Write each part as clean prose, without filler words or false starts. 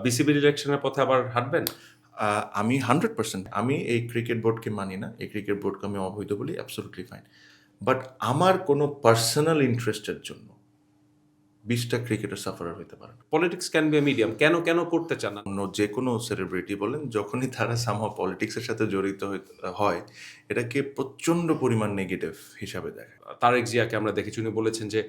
বিসিবির ইলেকশনের পথে আবার হাঁটবেন? আমি 100% আমি এই ক্রিকেট বোর্ডকে মানি না, এই ক্রিকেট বোর্ডকে আমি অবৈধ বলি, অ্যাবসলিউটলি ফাইন। বাট আমার কোনো পার্সোনাল ইন্টারেস্টের জন্য 20টা ক্রিকেটার সাফারার হতে পারে না। Politics can be a medium, কেন কেন করতে চান না? অন্য যে কোনো সেলিব্রিটি বলেন, যখনই তারা সামহাও পলিটিক্সের সাথে জড়িত হয়, এটাকে প্রচণ্ড পরিমাণ নেগেটিভ হিসাবে দেখে। তারেক জিয়াকে আমরা দেখেছি, উনি বলেছেন যে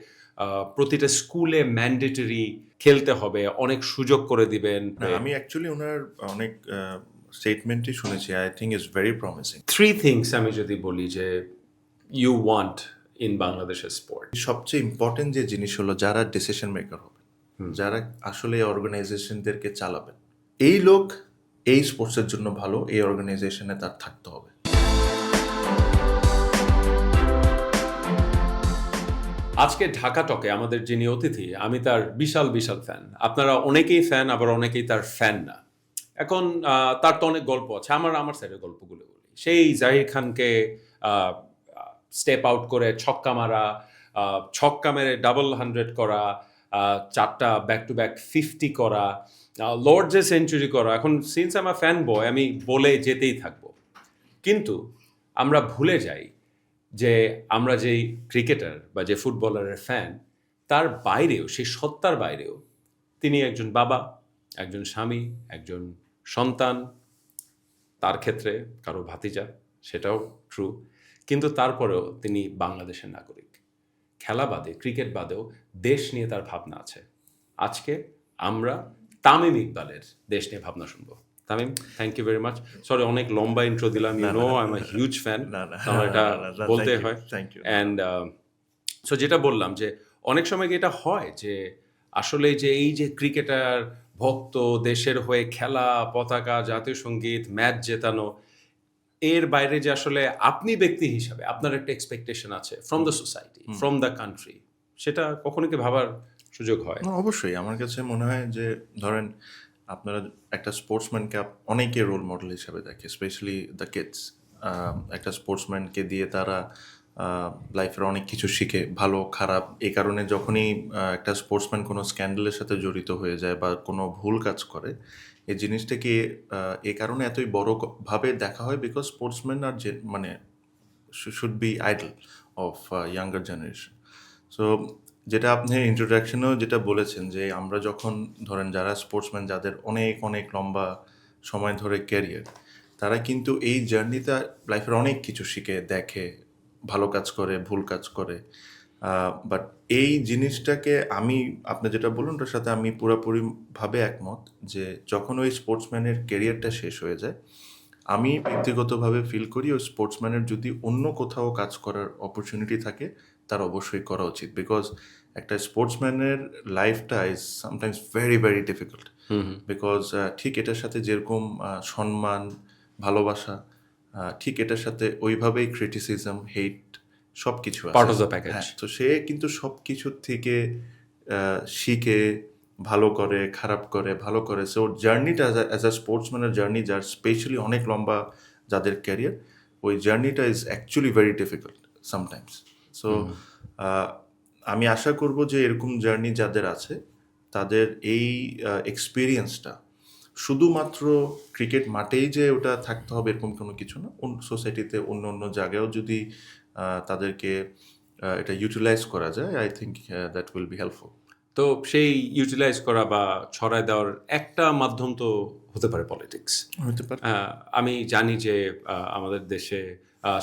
প্রতিটা স্কুলে ম্যান্ডেটরি খেলতে হবে, অনেক সুযোগ করে দিবেন। না, আমি অ্যাকচুয়ালি ওনার অনেক স্টেটমেন্টই শুনেছি, I think is very promising. 3 things আমি যদি বলি যে ইউ ওয়ান্ট ইন বাংলাদেশের স্পোর্ট। সবচেয়ে ইম্পর্টেন্ট যে জিনিস হলো, যারা ডিসিশন মেকার হবে, যারা আসলে এই অর্গানাইজেশনদেরকে চালাবেন, এই লোক এই স্পোর্টসের জন্য ভালো, এই অর্গানাইজেশনে তার থাকতে হবে। আজকে ঢাকা টকে আমাদের যিনি অতিথি, আমি তার বিশাল বিশাল ফ্যান। আপনারা অনেকেই ফ্যান, আবার অনেকেই তার ফ্যান না। এখন তার তো অনেক গল্প আছে, আমার সাইডের গল্পগুলো বলি। সেই জাহির খানকে স্টেপ আউট করে ছক্কা মারা, ছক্কা মেরে ডাবল 100 করা, 4টা ব্যাক টু ব্যাক 50 করা, লর্ডসে সেঞ্চুরি করা। এখন সিন্স আমার ফ্যান বয়, আমি বলে যেতেই থাকবো। কিন্তু আমরা ভুলে যাই যে আমরা যেই ক্রিকেটার বা যে ফুটবলারের ফ্যান, তার বাইরেও, সেই সত্তার বাইরেও তিনি একজন বাবা, একজন স্বামী, একজন সন্তান, তার ক্ষেত্রে কারো ভাতিজা, সেটাও ট্রু। কিন্তু তারপরেও তিনি বাংলাদেশের নাগরিক। খেলা বাদে, ক্রিকেট বাদেও দেশ নিয়ে তার ভাবনা আছে। আজকে আমরা তামিম ইকবালের দেশ নিয়ে ভাবনা শুনবো। Tamim, thank you very much. Sorry, অনেক লম্বা ইন্ট্রো দিলাম, you know I am a huge fan, আমার এটা বলতে হয়। অ্যান্ড সো যেটা বললাম যে অনেক সময় কি এটা হয় যে আসলে যে এই যে ক্রিকেটার ভক্ত, দেশের হয়ে খেলা, পতাকা, জাতীয় সঙ্গীত, ম্যাচ জেতানো, এর বাইরে যে আসলে আপনি ব্যক্তি হিসাবে আপনার একটা এক্সপেকটেশন আছে from the society, from the country, সেটা কখনো কি ভাবার সুযোগ হয়? অবশ্যই আমার কাছে মনে হয় যে, ধরেন আপনারা একটা স্পোর্টসম্যানকে অনেকে রোল মডেল হিসাবে দেখে, স্পেশালি দ্য কিডস। একটা স্পোর্টসম্যানকে দিয়ে তারা লাইফের অনেক কিছু শিখে, ভালো খারাপ। এই কারণে যখনই একটা স্পোর্টসম্যান কোনো স্ক্যান্ডেলের সাথে জড়িত হয়ে যায় বা কোনো ভুল কাজ করে, এই জিনিসটাকে এই কারণে এতই বড়ভাবে দেখা হয়, বিকজ স্পোর্টসম্যান আর যে মানে should be idol of younger generation. So যেটা আপনি ইন্ট্রোডাকশনেও যেটা বলেছেন, যে আমরা যখন ধরেন যারা স্পোর্টসম্যান, যাদের অনেক অনেক লম্বা সময় ধরে ক্যারিয়ার, তারা কিন্তু এই জার্নিতে লাইফের অনেক কিছু শিখে, দেখে, ভালো কাজ করে, ভুল কাজ করে। বাট এই জিনিসটাকে আমি, আপনি যেটা বলুন ওটার সাথে আমি পুরোপুরিভাবে একমত, যে যখন ওই স্পোর্টসম্যানের ক্যারিয়ারটা শেষ হয়ে যায়, আমি ব্যক্তিগতভাবে ফিল করি ওই স্পোর্টসম্যানের যদি অন্য কোথাও কাজ করার অপরচুনিটি থাকে, তার অবশ্যই করা উচিত। বিকজ একটা স্পোর্টসম্যানের লাইফটা is sometimes very very difficult. Because ঠিক এটার সাথে যেরকম সম্মান, ভালোবাসা, ঠিক এটার সাথে ওইভাবেই ক্রিটিসিজম, হেট, সব কিছু আছে। Part of the package. তো সে কিন্তু সব কিছুর থেকে শিখে ভালো করে, খারাপ করে, ভালো করে। সো জার্নিটা অ্যাজ আ স্পোর্টসম্যানের জার্নি, যার স্পেশালি অনেক লম্বা যাদের ক্যারিয়ার, ওই জার্নিটা is actually very difficult sometimes. So আমি আশা করব যে এরকম জার্নি যাদের আছে, তাদের এই এক্সপিরিয়েন্সটা শুধুমাত্র ক্রিকেট মাঠেই যে ওটা থাকতে হবে এরকম কোনো কিছু না, সোসাইটিতে অন্য অন্য জায়গায়ও যদি তাদেরকে এটা ইউটিলাইজ করা যায়, I think that will be helpful. তো সেই ইউটিলাইজ করা বা ছড়ায় দেওয়ার একটা মাধ্যম তো হতে পারে পলিটিক্স। হতে পারে। আমি জানি যে আমাদের দেশে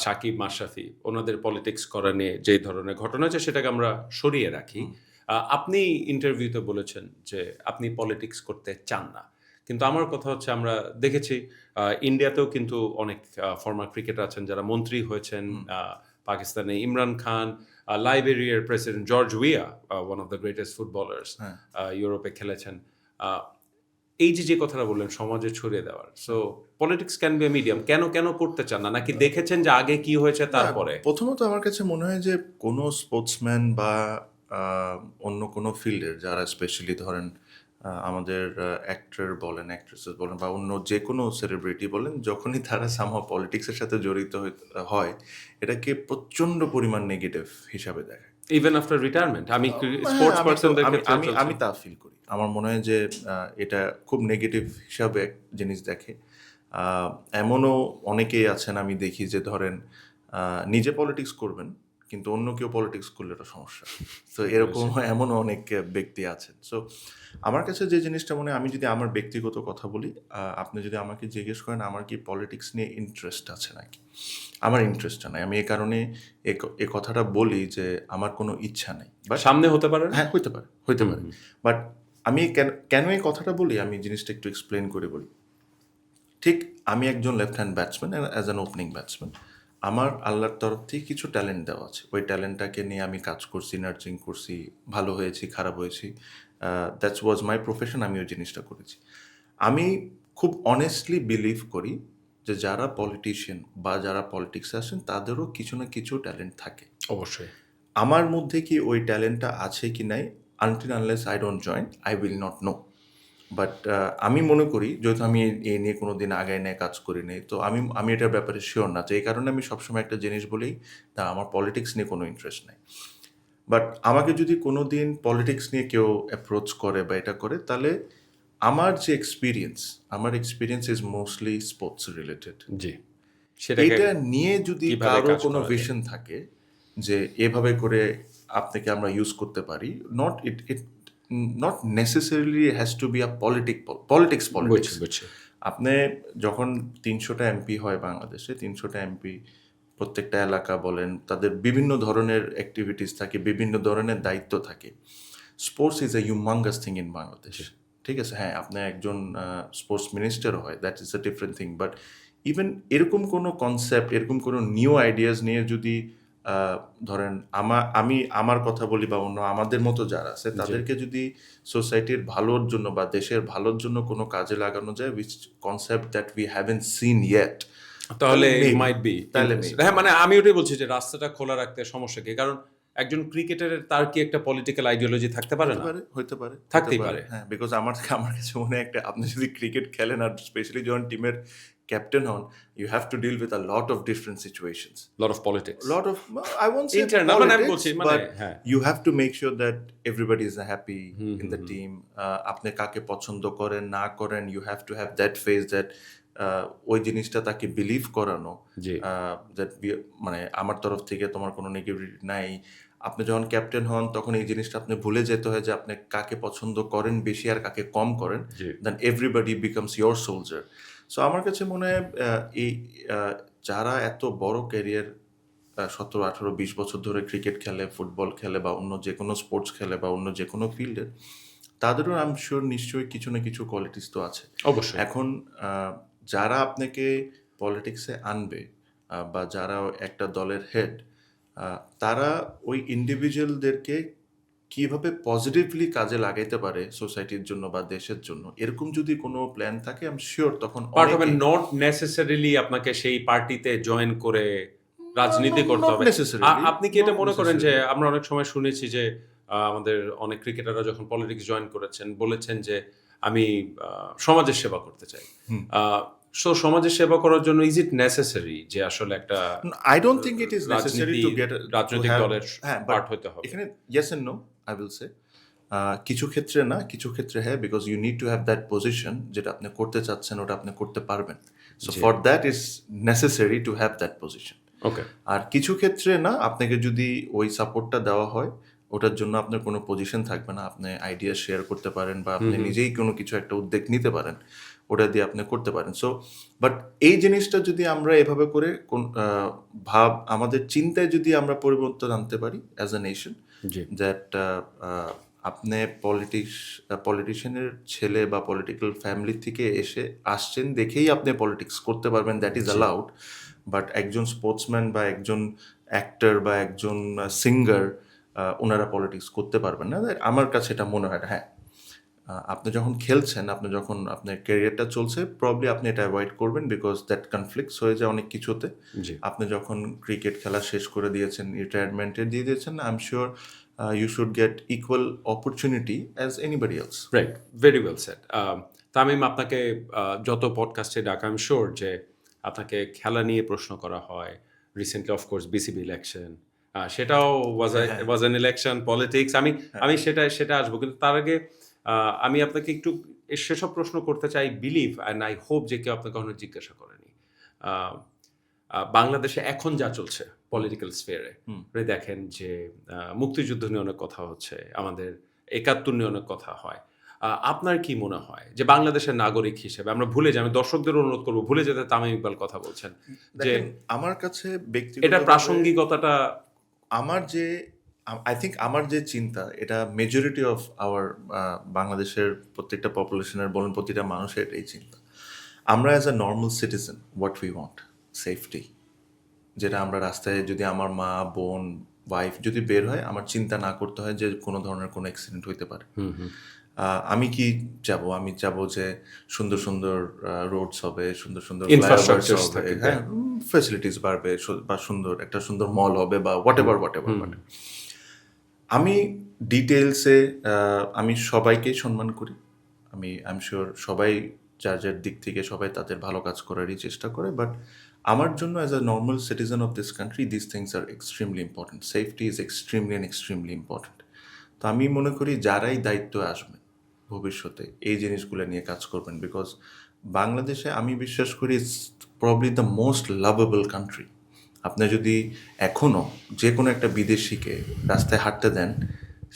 সাকিব, মাশরাফি, ওনাদের পলিটিক্স করা নিয়ে যে ধরনের ঘটনা আছে সেটাকে আমরা সরিয়ে রাখি। আপনি ইন্টারভিউতে বলেছেন যে আপনি পলিটিক্স করতে চান না, কিন্তু আমার কথা হচ্ছে আমরা দেখেছি ইন্ডিয়াতেও কিন্তু অনেক ফর্মার ক্রিকেটার আছেন যারা মন্ত্রী হয়েছেন। পাকিস্তানে ইমরান খান, লাইবেরিয়ার president George Weah, one of the greatest footballers, ইউরোপে খেলেছেন। এই যে কথাটা বললেন সমাজে ছড়িয়ে দেওয়ার, so politics can be a medium, কেন কেন করতে চান না? নাকি দেখেছেন যে আগে কি হয়েছে তারপরে? প্রথমত আমার কাছে মনে হয় যে কোনো স্পোর্টসম্যান বা অন্য কোনো ফিল্ডের যারা, স্পেশালি ধরেন আমাদের অ্যাক্টর বলেন, অ্যাক্ট্রেসেস বলেন, বা অন্য যে কোনো সেলিব্রিটি বলেন, যখনই তারা সামহাও পলিটিক্সের সাথে জড়িত হয়, এটাকে প্রচণ্ড পরিমাণ নেগেটিভ হিসাবে দেখে। ইভেন আফটার রিটায়ারমেন্ট, আমি স্পোর্টস পারসনদের ক্ষেত্রে আমি তা ফিল করি। আমার মনে হয় যে এটা খুব নেগেটিভ হিসাবে এক জিনিস দেখে। আহ, এমনও অনেকেই আছেন আমি দেখি যে ধরেন নিজে পলিটিক্স করবেন কিন্তু অন্য কেউ পলিটিক্স করলে এটা সমস্যা। তো এরকম এমনও অনেক ব্যক্তি আছেন। সো আমার কাছে যে জিনিসটা মনে হয়, আমি যদি আমার ব্যক্তিগত কথা বলি, আপনি যদি আমাকে জিজ্ঞেস করেন আমার কি পলিটিক্স নিয়ে ইন্টারেস্ট আছে নাকি, আমার ইন্টারেস্টটা নাই। আমি এই কারণে এ কথাটা বলি যে আমার কোনো ইচ্ছা নেই। বাট সামনে হতে পারে না? হ্যাঁ, হইতে পারে, হইতে পারে। বাট আমি কেন এই কথাটা বলি, আমি জিনিসটা একটু এক্সপ্লেন করে বলি। ঠিক আমি একজন left hand batsman, as an opening batsman. আমার আল্লাহর তরফ থেকে কিছু ট্যালেন্ট দেওয়া আছে। ওই ট্যালেন্টটাকে নিয়ে আমি কাজ করছি, নার্চিং করছি, ভালো হয়েছি, খারাপ হয়েছি। দ্যাটস ওয়াজ মাই প্রফেশন, আমি ওই জিনিসটা করেছি। আমি খুব অনেস্টলি বিলিভ করি যে যারা পলিটিশিয়ান বা যারা পলিটিক্সে আসেন তাদেরও কিছু না কিছু ট্যালেন্ট থাকে। অবশ্যই। আমার মধ্যে কি ওই ট্যালেন্টটা আছে কি নাই, until unless I don't join, I will not know. But আমি মনে করি, যেহেতু আমি এই নিয়ে কোনো দিন আগায় নিয়ে কাজ করি নাই, তো আমি এটার ব্যাপারে শিওর না। তো এই কারণে আমি সবসময় একটা জিনিস বলি, তা আমার পলিটিক্স নিয়ে কোনো ইন্টারেস্ট নাই। বাট আমাকে যদি কোনো দিন পলিটিক্স নিয়ে কেউ অ্যাপ্রোচ করে বা এটা করে, তাহলে আমার যে আমার experience is mostly sports related. জি, সেটাকে এটা নিয়ে যদি কিভাবে কারো কাজ কোনো করা যায়? ভিশন থাকে যে এভাবে করে আপনাকে আমরা ইউজ করতে পারি, not it it not necessarily has to be a politics. বুঝছি, বুঝছি। আপনি যখন 300টা এমপি হয় বাংলাদেশে, 300টা এমপি প্রত্যেকটা এলাকা বলেন, তাদের বিভিন্ন ধরনের অ্যাক্টিভিটিস থাকে, বিভিন্ন ধরনের দায়িত্ব থাকে। Sports is a humongous thing in Bangladesh. ঠিক আছে, হ্যাঁ, আপনি একজন স্পোর্টস মিনিস্টারও হয়, that is a different thing. But even এরকম কোনো কনসেপ্ট, এরকম কোনো নিউ আইডিয়াস নিয়ে যদি ধরেন আমার কথা বলি বা অন্য আমাদের মতো যারা আছে তাদেরকে যদি সোসাইটির ভালোর জন্য বা দেশের ভালোর জন্য কোনো কাজে লাগানো যায়, which concept that we haven't seen yet, তাহলে maybe, মাইট বি। তাহলে হ্যাঁ, মানে আমি ওটাই বলছি যে রাস্তাটা খোলা রাখতে সমস্যা কি? কারণ একজন ক্রিকেটারের তার কি একটা পলিটিক্যাল আইডিওলজি থাকতে পারে না? হইতে পারে, থাকতেই পারে। হ্যাঁ, বিকজ আমার কাছে মনে হয় একটা, আপনি যদি ক্রিকেট খেলেন আর স্পেশালি যখন টিমের ক্যাপ্টেন হন, you have to deal with a lot of different situations, lot of politics. lot of, I won't say Internal, মানে আমি বলছি, politics, মানে but হ্যাঁ। you have to make sure that everybody is happy in the team. আপনি কাকে পছন্দ করেন না করেন, you have to have that phase that ওই জিনিসটা তাকে বিলিভ করানো, জি। that মানে আমার তরফ থেকে তোমার কোনো নেগেটিভিটি নাই। আপনি যখন ক্যাপ্টেন হন তখন এই জিনিসটা আপনি ভুলে যেতে হয় যে আপনি কাকে পছন্দ করেন বেশি আর কাকে কম করেন, জি। Then everybody becomes your soldier. So আমার কাছে মনে হয় এই যারা এত বড় ক্যারিয়ার 17, 18, 20 বছর ধরে ক্রিকেট খেলে, ফুটবল খেলে বা অন্য যে কোনো স্পোর্টস খেলে বা অন্য যে কোনো ফিল্ডে, তাদেরও আই এম শিওর নিশ্চয়ই কিছু না কিছু কোয়ালিটিস তো আছে। অবশ্যই। এখন যারা আপনাকে পলিটিক্সে আনবে বা যারা একটা দলের হেড, তারা ওই ইন্ডিভিজুয়ালদেরকে কিভাবে পজিটিভলি কাজে লাগাইতে পারে সোসাইটির জন্য বা দেশের জন্য, এরকম যদি কোনো প্ল্যান থাকে, আই এম শিওর তখন পার্ট অফ অনেকেই, নট নেসেসারিলি আপনাকে সেই পার্টিতে জয়েন করে রাজনীতি করতে not হবে। necessarily, আপনি কি এটা not মনে করেন যে necessarily. আমরা অনেক সময় শুনেছি যে আমাদের অনেক ক্রিকেটাররা যখন পলিটিক্স জয়েন করেছেন বলেছেন যে আমি সমাজের সেবা করতে চাই। সো সমাজের সেবা করার জন্য ইজ ইট নেসেসারি যে আসলে একটা I don't think it is necessary to get রাজনৈতিক দলের হ্যাঁ, but পার্ট হতে হবে? এখানে yes and no, I will say. কিছু ক্ষেত্রে না, কিছু ক্ষেত্রে হ্যাঁ, because you need to have that position, যেটা আপনি করতে চাচ্ছেন ওটা আপনি করতে পারবেন। So for that is necessary to have that position. Okay. আর কিছু ক্ষেত্রে না, আপনাকে যদি ওই সাপোর্টটা দেওয়া হয়, ওটার জন্য আপনার কোনো পজিশন থাকবে না, আপনি আইডিয়া শেয়ার করতে পারেন বা আপনি নিজেই কোনো কিছু একটা উদ্যোগ নিতে পারেন, ওটা দিয়ে আপনি করতে পারেন। সো বাট এই জিনিসটা যদি আমরা এভাবে করে আমাদের চিন্তায় যদি আমরা পরিবর্তন আনতে পারি as a nation, G. That আপনি পলিটিশিয়ানের ছেলে বা পলিটিক্যাল ফ্যামিলি থেকে আসছেন দেখেই আপনি পলিটিক্স করতে পারবেন, দ্যাট ইজ অ্যালাউড। বাট একজন স্পোর্টসম্যান বা একজন অ্যাক্টর বা একজন সিঙ্গার, ওনারা পলিটিক্স করতে পারবেন না। আমার কাছে এটা মনে হয় না। হ্যাঁ, আপনি যখন খেলছেন, আপনার ক্যারিয়ারটা চলছে, প্রবলি আপনি এটা অ্যাভয়েড করবেন, বিকজ দ্যাট কনফ্লিক্টস হয়ে যায় অনেক কিছুতে। জি। আপনি যখন ক্রিকেট খেলা শেষ করে দিয়েছেন, রিটায়ারমেন্টে দিয়ে দিয়েছেন, I am sure you should get equal opportunity as anybody else. Right, very well said. Tamim, আপনাকে যত পডকাস্টে ডাকা, আই এম শিওর যে আপনাকে খেলা নিয়ে প্রশ্ন করা হয়। রিসেন্টলি অফকোর্স বিসিবি ইলেকশন, সেটাও ওয়াজ অ্যান ইলেকশন পলিটিক্স। আমি সেটা আসবো, কিন্তু তার আগে আমি আপনাকে একটু সেসব প্রশ্ন করতে চাই, বিলিভ অ্যান্ড আই হোপ যে কেউ আপনাকে কখনো জিজ্ঞাসা করেনি। আহ, বাংলাদেশে এখন যা চলছে পলিটিক্যাল স্ফিয়ারে, হুম। দেখেন যে মুক্তিযুদ্ধ নিয়ে অনেক কথা হচ্ছে, আমাদের ৭১ নিয়ে অনেক কথা হয়। আপনার কি মনে হয় যে বাংলাদেশের নাগরিক হিসেবে আমরা ভুলে যাই, আমি দর্শকদের অনুরোধ করবো ভুলে যেতে, তামিম ইকবাল কথা বলছেন যে দেখেন, আমার কাছে এটা ব্যক্তিগতভাবে প্রাসঙ্গিকতাটা আমার যে আই থিঙ্ক আমার যে চিন্তা, এটা মেজরিটি অফ আওয়ার বাংলাদেশের প্রত্যেকটা পপুলেশনের বলুন, প্রতিটা মানুষের এটাই চিন্তা। আমরা as a normal citizen what we want safety, যেটা আমরা রাস্তায় যদি আমার মা বোন ওয়াইফ যদি বের হয়, আমার চিন্তা না করতে হয় যে কোনো ধরনের কোনো অ্যাক্সিডেন্ট হইতে পারে। আমি কি চাবো? আমি চাবো যে সুন্দর সুন্দর রোডস হবে, সুন্দর সুন্দর Infrastructures হবে, থাকবে। হ্যাঁ, ফ্যাসিলিটিস বাড়বে, বা সুন্দর একটা সুন্দর মল হবে, বা হোয়াট এভার আমি ডিটেলসে আমি সবাইকেই সম্মান করি। আমি আই এম শিওর সবাই যার যার দিক থেকে সবাই তাদের ভালো কাজ করারই চেষ্টা করে, বাট আমার জন্য as a normal citizen of this country this things are extremely important. Safety is extremely important. তো আমি মনে করি যারাই দায়িত্ব আসবেন ভবিষ্যতে এই জিনিসগুলো নিয়ে কাজ করবেন, বিকজ বাংলাদেশে আমি বিশ্বাস করি it's probably the most lovable country. আপনি যদি এখনও যে কোনো একটা বিদেশিকে রাস্তায় হাঁটতে দেন,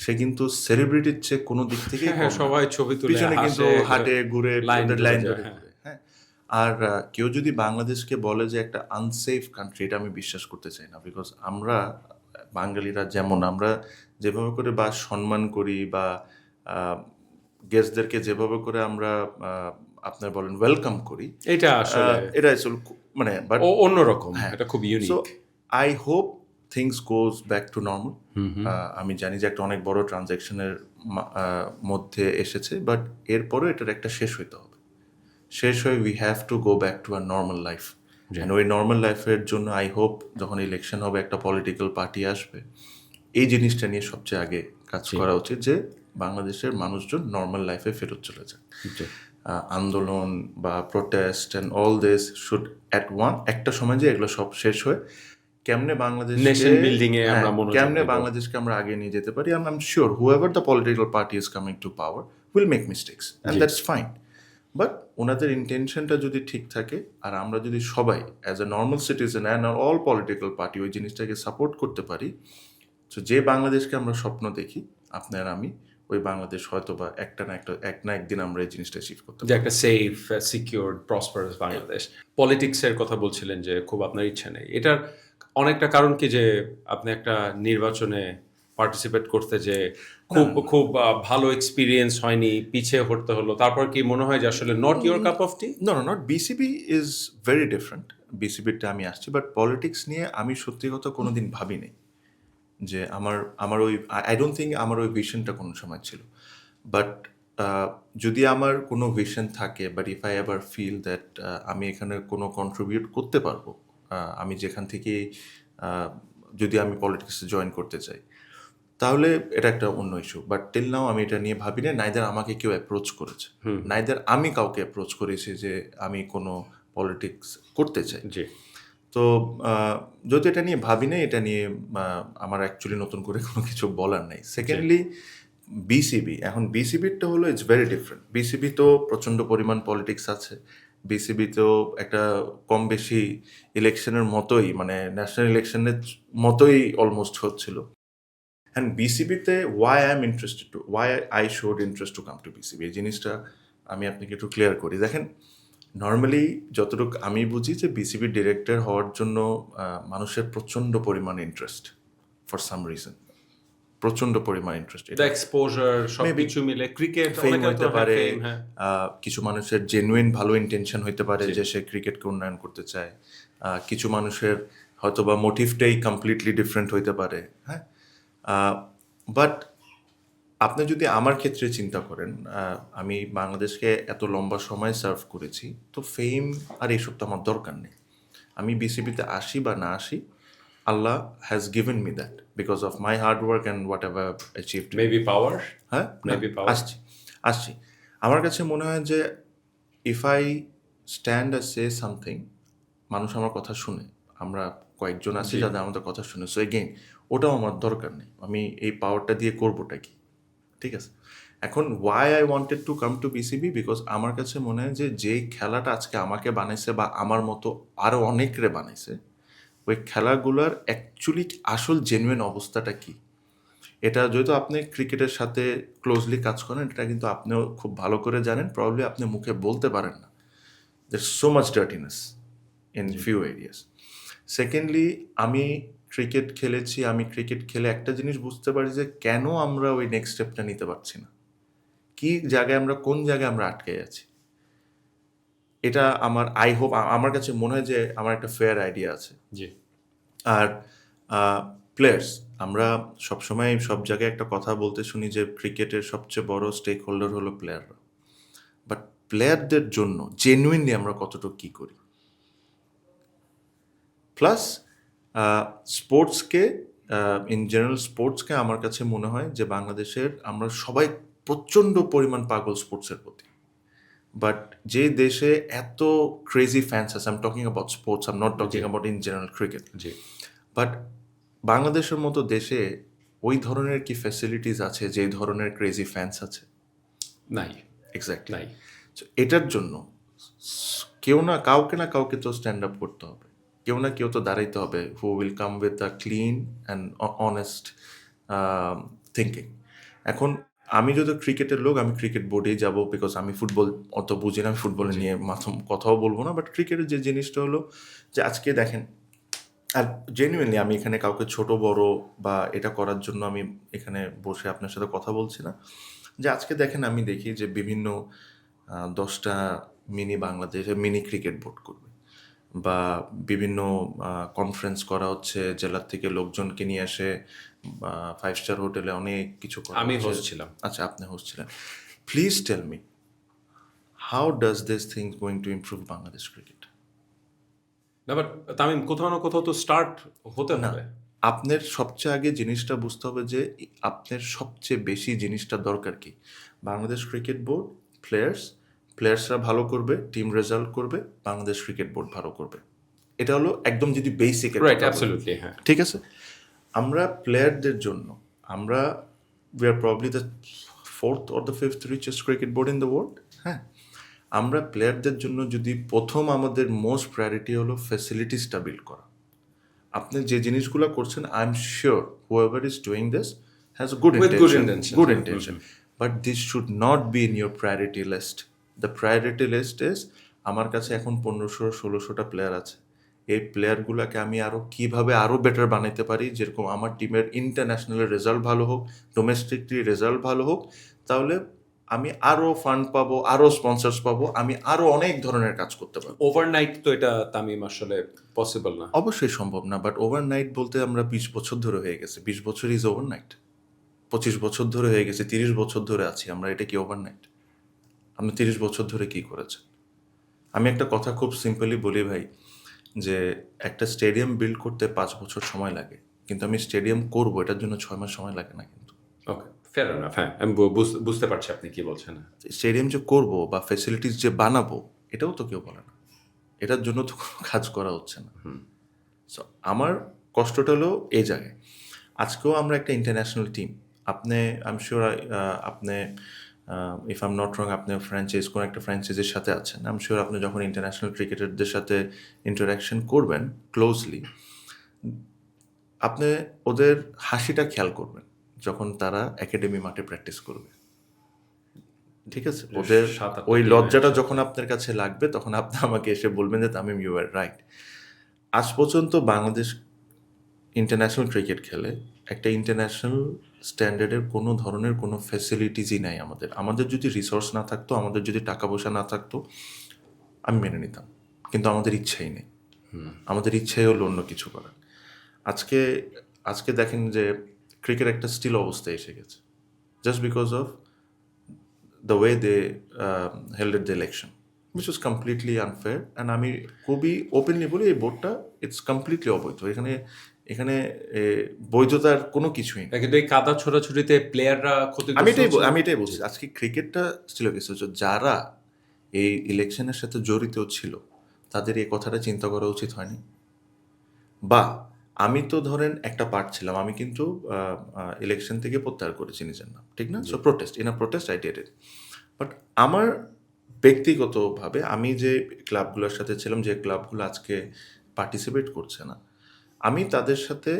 সে কিন্তু সেলিব্রিটির চেয়ে কোনো দিক থেকে হ্যাঁ, সবাই ছবি তুলে পিছনে কিন্তু হাসে, হাঁটে ঘুরে লাইন ওদের ধরে লাইন যায়, ধরে হ্যাঁ। ঘুরে, হ্যাঁ। আর কেউ যদি বাংলাদেশকে বলে যে একটা আনসেফ কান্ট্রি, এটা আমি বিশ্বাস করতে চাই না, বিকজ আমরা বাঙালিরা যেমন আমরা যেভাবে করে বা সম্মান করি বা গেস্টদেরকে যেভাবে করে আমরা আপনার বলেন ওয়েলকাম করি, এটা আসলে এটা আসলে মানে বাট অন্যরকম, হ্যাঁ, এটা খুব so unique. I hope things goes back to normal. আমি জানি যে একটা অনেক বড় ট্রানজ্যাকশনের মধ্যে এসেছে, বাট এরপরও এটার একটা শেষ হইতে হবে। শেষ হয়ে we have to go back to our normal life. And ওই নর্মাল লাইফের জন্য আই হোপ যখন ইলেকশন হবে, একটা পলিটিক্যাল পার্টি আসবে, এই জিনিসটা নিয়ে সবচেয়ে আগে কাজ করা উচিত যে বাংলাদেশের মানুষজন নর্মাল লাইফে ফেরত চলে যায়। আন্দোলন বা protest and all this should at একটা সময় যে এগুলো সব শেষ হয়ে কেমনে Nation building এ আমরা মনোযোগ কেমনে দিব। বাংলাদেশকে আমরা আগে নিয়ে যেতে পারি। I am sure whoever the political party is coming to power will make mistakes and that's fine, but ওনাদের ইন্টেনশনটা যদি ঠিক থাকে আর আমরা যদি সবাই as a normal citizen and all political party ওই জিনিসটাকে সাপোর্ট করতে পারি, তো যে বাংলাদেশকে আমরা স্বপ্ন দেখি আপনি আর আমি, ওই বাংলাদেশ হয়তো বা এক না একদিন আমরা এই জিনিসটা অ্যাচিভ করতে যে পারি। একটা সেফ, সিকিউর, প্রসপারাস বাংলাদেশ। পলিটিক্সের কথা বলছিলেন যে খুব আপনার ইচ্ছা নেই, এটার অনেকটা কারণ কি যে আপনি একটা নির্বাচনে পার্টিসিপেট করতে যে খুব ভালো এক্সপিরিয়েন্স হয়নি, পিছিয়ে হতে হলো, তারপর কি মনে হয় যে আসলে not your cup of tea? No no not BCB is very different. বিসিবিটা আমি আসছি, বাট পলিটিক্স নিয়ে আমি সত্যি কথা কোনোদিন ভাবিনি যে আমার ওই আই ডোন্ট থিঙ্ক আমার ওই ভিশনটা কোনো সময় ছিল। বাট যদি আমার কোনো ভিশন থাকে, but if I ever feel that আমি এখানে কোনো কন্ট্রিবিউট করতে পারবো, আমি যেখান থেকে যদি আমি পলিটিক্সে জয়েন করতে চাই, তাহলে এটা একটা অন্য ইস্যু। বাট টিল নাও আমি এটা নিয়ে ভাবি না, নাইদার আমাকে কেউ অ্যাপ্রোচ করেছে, নাইদার আমি কাউকে অ্যাপ্রোচ করেছি যে আমি কোনো পলিটিক্স করতে চাই। জি। তো যদি এটা নিয়ে ভাবি না, এটা নিয়ে আমার অ্যাকচুয়ালি নতুন করে কোনো কিছু বলার নেই। সেকেন্ডলি বিসিবি, এখন বিসিবিরটা হলো ইটস ভেরি ডিফারেন্ট। বিসিবি তো প্রচণ্ড পরিমাণ পলিটিক্স আছে, বিসিবি তো একটা কম বেশি ইলেকশনের মতোই, মানে ন্যাশনাল ইলেকশনের মতোই অলমোস্ট হচ্ছিল। অ্যান্ড বিসিবিতে why I showed interest to come to BCB, এই জিনিসটা আমি আপনাকে একটু ক্লিয়ার করি। দেখেন, নর্মালি যতটুকু আমি বুঝি যে বিসিবি ডিরেক্টর হওয়ার জন্য মানুষের প্রচণ্ড পরিমাণ ইন্টারেস্ট, ফর সাম রিজন প্রচণ্ড পরিমাণ ইন্টারেস্ট। দ্য এক্সপোজার সবকিছু মিলে ক্রিকেট ফেম হইতে পারে, কিছু মানুষের জেনুইন ভালো ইন্টেনশন হইতে পারে যে সে ক্রিকেটকে উন্নয়ন করতে চায়, কিছু মানুষের হয়তো বা মোটিভটাই কমপ্লিটলি ডিফারেন্ট হইতে পারে, হ্যাঁ। বাট আপনি যদি আমার ক্ষেত্রে চিন্তা করেন, আমি বাংলাদেশকে এত লম্বা সময় সার্ভ করেছি, তো ফেম আর এইসব তো আমার দরকার নেই। আমি বিসিবিতে আসি বা না আসি, Allah has given me that because of my hard work and whatever achieved. Maybe power, হ্যাঁ, মেবি পাওয়ার। আসছি। আমার কাছে মনে হয় যে ইফ আই স্ট্যান্ড আর সে সামথিং, মানুষ আমার কথা শুনে, আমরা কয়েকজন আছি যাদের আমাদের কথা শুনে, সো এগেইন ওটাও আমার দরকার নেই। আমি এই পাওয়ারটা দিয়ে করবোটা কি, ঠিক আছে। এখন why I wanted to come to BCB, because আমার কাছে মনে হয় যে যেই খেলাটা আজকে আমাকে বানাইছে বা আমার মতো আরও অনেকরে বানাইছে, ওই খেলাগুলোর অ্যাকচুয়ালি আসল জেনুইন অবস্থাটা কি, এটা যেহেতু আপনি ক্রিকেটের সাথে ক্লোজলি কাজ করেন, এটা কিন্তু আপনিও খুব ভালো করে জানেন, প্রবাবলি আপনি মুখে বলতে পারেন না, there so much dirtiness in few areas. Secondly, আমি ক্রিকেট খেলেছি, আমি ক্রিকেট খেলে একটা জিনিস বুঝতে পারি যে কেন আমরা ওই নেক্সট স্টেপটা নিতে পারছি না, কি জায়গায় আমরা, কোন জায়গায় আমরা আটকে আছি। এটা আমার আই হোপ, আমার কাছে মনে হয় যে আমার একটা ফেয়ার আইডিয়া আছে। জি আর প্লেয়ার্স, আমরা সবসময় সব জায়গায় একটা কথা বলতে শুনি যে ক্রিকেটের সবচেয়ে বড় স্টেক হোল্ডার হলো প্লেয়াররা, বাট প্লেয়ারদের জন্য জেনুইনলি আমরা কতটুকু কী করি। প্লাস স্পোর্টসকে, ইন জেনারেল স্পোর্টসকে আমার কাছে মনে হয় যে বাংলাদেশের আমরা সবাই প্রচণ্ড পরিমাণ পাগল স্পোর্টসের প্রতি, বাট যে দেশে এত ক্রেজি ফ্যান্স আছে, I am talking about sports, I am not talking about in general cricket, G but বাংলাদেশের মতো দেশে ওই ধরনের কি ফ্যাসিলিটিস আছে যে ধরনের ক্রেজি ফ্যান্স আছে? নাই এক্স্যাক্টলি। নাই এটার জন্য কেউ না কাউকে তো স্ট্যান্ড আপ করতে হবে, কেউ না কেউ তো দাঁড়াইতে হবে, who will come with a clean and honest thinking. এখন আমি যদি ক্রিকেটের লোক, আমি ক্রিকেট বোর্ডেই যাব, বিকজ আমি ফুটবল অত বুঝি না, আমি ফুটবল নিয়ে কথাও বলবো না, বাট ক্রিকেটের যে জিনিসটা হলো যে আজকে দেখেন, আর জেনুইনলি আমি এখানে কাউকে ছোট বড় বা এটা করার জন্য আমি এখানে বসে আপনার সাথে কথা বলছি না, যে আজকে দেখেন আমি দেখি যে বিভিন্ন 10টা মিনি বাংলাদেশে মিনি ক্রিকেট বোর্ড করবে, বা বিভিন্ন কনফারেন্স করা হচ্ছে, জেলার থেকে লোকজনকে নিয়ে আসে, 5 স্টার হোটেলে অনেক কিছু করা আমি হচ্ছে। হোস্ট ছিলাম। আচ্ছা, আপনি হোস্ট ছিলেন। Please tell me, how does this things going to improve Bangladesh cricket? না বাট তামিম, কোথাও না কোথাও তো স্টার্ট হতে না, হবে। আপনার সবচেয়ে আগে জিনিসটা বুঝতে হবে যে আপনার সবচেয়ে বেশি জিনিসটা দরকার কি। বাংলাদেশ ক্রিকেট বোর্ড, প্লেয়ার্সরা ভালো করবে, টিম রেজাল্ট করবে, বাংলাদেশ ক্রিকেট বোর্ড ভালো করবে। এটা হলো একদম যদি বেসিক, রাইট, অ্যাবসলিউটলি, হ্যাঁ। ঠিক আছে। আমরা প্লেয়ারদের জন্য, আমরা we are probably the 4th or the 5th richest cricket board in the world. হ্যাঁ, আমরা প্লেয়ারদের জন্য যদি প্রথম আমাদের মোস্ট প্রায়োরিটি হলো ফ্যাসিলিটিসটা বিল্ড করা। আপনি যে জিনিসগুলো করছেন, I am sure whoever is doing this has good With good intention, intentions, good yeah. Intention, but this should not be in your priority list. The priority list is, আমার কাছে এখন 1500-1600টা player আছে, এই প্লেয়ারগুলোকে আমি আরও কীভাবে আরও বেটার বানাইতে পারি, যেরকম আমার টিমের ইন্টারন্যাশনালের রেজাল্ট ভালো হোক, ডোমেস্টিকলি রেজাল্ট ভালো হোক, তাহলে আমি আরও ফান্ড পাবো, আরও স্পন্সর্স পাবো, আমি আরও অনেক ধরনের কাজ করতে পারবো। ওভারনাইট তো এটা তামিম আসলে পসিবল না। অবশ্যই সম্ভব না, বাট ওভারনাইট বলতে আমরা 20 বছর ধরে হয়ে গেছে, 20 বছর ইজ ওভারনাইট, 25 বছর ধরে হয়ে গেছে, 30 বছর ধরে আছি আমরা, এটা কি ওভারনাইট? আপনি 30 বছর ধরে কি করেছেন? আমি একটা কথা খুব সিম্পলি বলি ভাই, যে একটা স্টেডিয়াম বিল্ড করতে 5 বছর সময় লাগে, কিন্তু আমি স্টেডিয়াম করবো এটার জন্য 6 মাস সময় লাগে না কিন্তু। ওকে, ফেয়ার এনাফ, হ্যাঁ, আমি বুঝতে পারছি আপনি কি বলছেন। স্টেডিয়াম যে করবো বা ফ্যাসিলিটিস যে বানাবো, এটাও তো কেউ বলে না, এটার জন্য তো কোনো কাজ করা হচ্ছে না। সো আমার কষ্টটা হলো এই জায়গায়। আজকেও আমরা একটা ইন্টারন্যাশনাল টিম, আপনি আই এম শিওর, আপনি if I am not wrong, আপনি কোনো একটা ফ্র্যাঞ্চাইজির সাথে আছেন, আই এম শিওর আপনি যখন ইন্টারন্যাশনাল ক্রিকেটারদের সাথে ইন্টারাকশন করবেন ক্লোজলি, আপনি ওদের হাসিটা খেয়াল করবেন যখন তারা একাডেমি মাঠে প্র্যাকটিস করবে, ঠিক আছে? ওদের 7-8 ওই টা লজ্জাটা টিমের যখন আপনার কাছে লাগবে, তখন আপনি আমাকে এসে বলবেন যে তামিম, ইউ আর রাইট। আজ পর্যন্ত বাংলাদেশ ইন্টারন্যাশনাল ক্রিকেট খেলে একটা ইন্টারন্যাশনাল স্ট্যান্ডার্ডের কোনো ধরনের কোনো ফ্যাসিলিটিসই নাই আমাদের। আমাদের যদি রিসোর্স না থাকতো, আমাদের যদি টাকা পয়সা না থাকতো, আমি মেনে নিতাম, কিন্তু আমাদের ইচ্ছাই নেই। আমাদের ইচ্ছাই হলো অন্য কিছু করার। আজকে আজকে দেখেন যে ক্রিকেট একটা স্টিল অবস্থায় এসে গেছে, just because of the way they helded the election, which was completely unfair, and আমি খুবই ওপেনলি বলি এই বোর্ডটা ইটস কমপ্লিটলি অবৈধ। এখানে এখানে বৈধতার কোনো কিছুই নেই। কিন্তু এই কাদা ছোড়াছুড়িতে প্লেয়াররা আমি এটাই বলছি, আজকে ক্রিকেটটা ছিল কিছু, যারা এই ইলেকশনের সাথে জড়িত ছিল তাদের এই কথাটা চিন্তা করা উচিত হয়নি, বা আমি তো ধরেন একটা পার্ট ছিলাম, আমি কিন্তু ইলেকশন থেকে প্রত্যাহার করেছি নিজের নাম, ঠিক না? So protest, in a protest I did it. But আমার ব্যক্তিগতভাবে আমি যে ক্লাবগুলোর সাথে ছিলাম, যে ক্লাবগুলো আজকে পার্টিসিপেট করছে না, আমি তাদের সাথে